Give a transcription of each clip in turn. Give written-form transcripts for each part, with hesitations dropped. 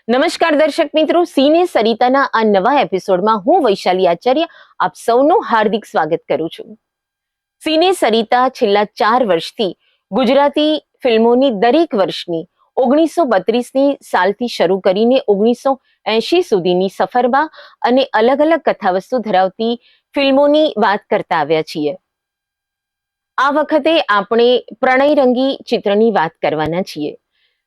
નમસ્કાર દર્શક મિત્રો, સિને સરિતાના આ નવા એપિસોડમાં હું વૈશાલી આચાર્ય આપ સૌનું હાર્દિક સ્વાગત કરું છું. સિને સરિતા છેલ્લા 4 વર્ષથી ગુજરાતી ફિલ્મોની દરેક વર્ષની 1932ની સાલથી શરૂ કરીને 1980 સુધીની સફરમાં અને અલગ અલગ કથાવસ્તુ ધરાવતી ફિલ્મોની વાત કરતા આવ્યા છીએ. આ વખતે આપણે પ્રણયરંગી ચિત્રની વાત કરવાના છીએ.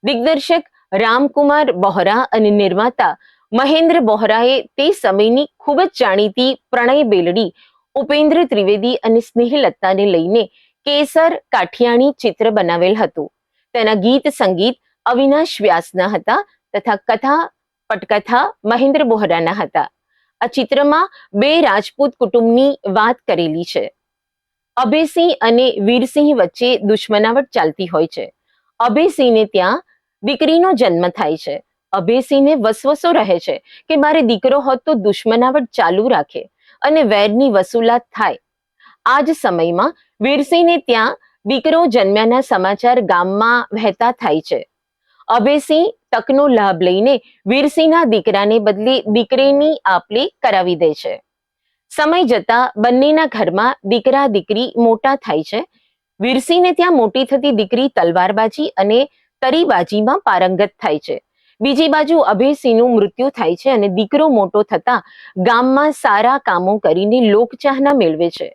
દિગ્દર્શક રામકુમાર બોહરા અને નિર્માતા મહેન્દ્ર બોહરાએ તે સમયની ખૂબ જ જાણીતી પ્રણય બેલડી ઉપેન્દ્ર ત્રિવેદી અને સ્નેહલતાને લઈને કેસર કાઠિયાણી ચિત્ર બનાવેલ હતું. તેના ગીત સંગીત અવિનાશ વ્યાસના હતા તથા કથા પટકથા મહેન્દ્ર બોહરાના હતા. આ ચિત્રમાં 2 રાજપૂત કુટુંબની વાત કરેલી છે. અભયસિંહ અને વીરસિંહ વચ્ચે દુશ્મનાવટ ચાલતી હોય છે. અભયસિંહને ત્યાં દીકરીનો જન્મ થાય છે. અભયસિંહને વસવસો રહે છે કે મારે દીકરો હોત તો દુશ્મનાવટ ચાલુ રાખે અને વેરની વસૂલાત થાય. આ જ સમયમાં વીરસિંહને ત્યાં દીકરો જન્મ્યાના સમાચાર ગામમાં વહેતા થાય છે. અભયસિંહ તકનો લાભ લઈને વીરસિંહના દીકરાને બદલે દીકરીની આપ-લે કરાવી દે છે. સમય જતા બંનેના ઘરમાં દીકરા દીકરી મોટા થાય છે. વીરસિંહને ત્યાં મોટી થતી દીકરી તલવારબાજી અને તરીબાજીમાં પારંગત થાય છે. બીજી બાજુ અભયસિંહનું મૃત્યુ થાય છે અને દીકરો મોટો થતા ગામમાં સારા કામો કરીને લોકચાહના મેળવે છે.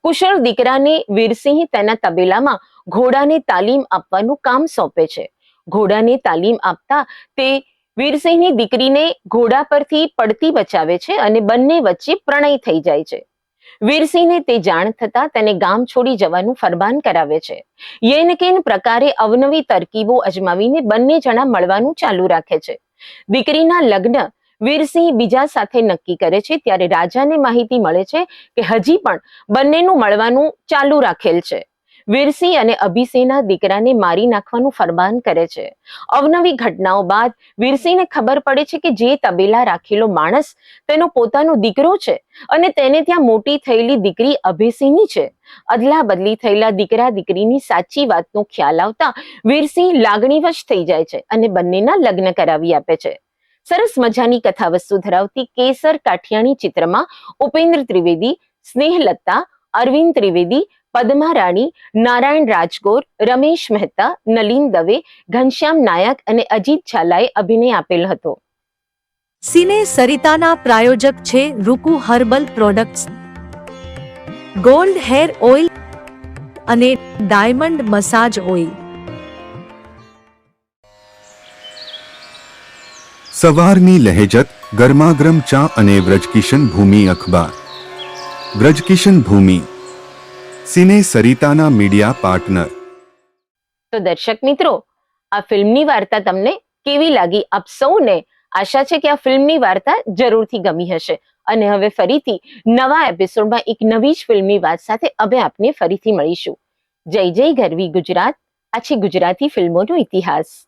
કુશળ દીકરાને વીરસિંહ તેના તબેલામાં ઘોડાને તાલીમ આપવાનું કામ સોંપે છે. ઘોડાને તાલીમ આપતા તે વીરસિંહની દીકરીને ઘોડા પરથી પડતી બચાવે છે અને બંને વચ્ચે પ્રણય થઈ જાય છે. વીરસિંહને તે જાણ થતા તેને ગામ છોડી જવાનું ફરમાન કરાવે છે. યેન કેન પ્રકારે અવનવી તરકીબો અજમાવીને બંને જણા મળવાનું ચાલુ રાખે છે. દીકરીના લગ્ન વીરસિંહ બીજા સાથે નક્કી કરે છે ત્યારે રાજાને માહિતી મળે છે કે હજી પણ બંનેનું મળવાનું ચાલુ રાખેલ છે. વીરસિંહ અને અભિસિંહના દીકરાને મારી નાખવાનું ફરમાન કરે છે. અવનવી ઘટનાઓ બાદ વીરસિંહને ખબર પડે છે કે જે તબેલા રાખેલો માણસ તેનો પોતાનો દીકરો છે અને તેને ત્યાં મોટી થયેલી દીકરી અભયસિંહની છે. અદલા બદલી થયેલા દીકરા દીકરીની સાચી વાતનો ખ્યાલ આવતા વીરસિંહ લાગણીવશ થઈ જાય છે અને બંનેના લગ્ન કરાવી આપે છે. સરસ મજાની કથાવસ્તુ ધરાવતી કેસર કાઠિયાણી ચિત્રમાં ઉપેન્દ્ર ત્રિવેદી, સ્નેહલતા, અરવિંદ ત્રિવેદી, પદ્મા રાણી, નારાયણ રાજગોર, રમેશ મહેતા, નલિન દવે, ઘનશ્યામ નાયક અને અજીત ઝાલાએ અભિનય આપેલ હતો. સિને સરિતાના પ્રાયોજક છે Ruku herbal products, gold hair oil અને ડાયમંડ મસાજ ઓઇલ. સવારની લહેજત, ગરમાગરમ ચા અને વ્રજકિશન ભૂમિ અખબાર. વ્રજકિશન ભૂમિ, સિને સરિતાના મીડિયા પાર્ટનર. તો દર્શક મિત્રો, આ ફિલ્મની વાર્તા તમને કેવી લાગી? આપ સૌને આશા છે કે આ ફિલ્મની વાર્તા જરૂરથી ગમી હશે અને હવે ફરીથી નવા એપિસોડમાં એક નવી જ ફિલ્મની વાત સાથે હવે આપને ફરીથી મળીશું. જય જય ગરવી ગુજરાત. આ છે ગુજરાતી ફિલ્મોનો ઇતિહાસ.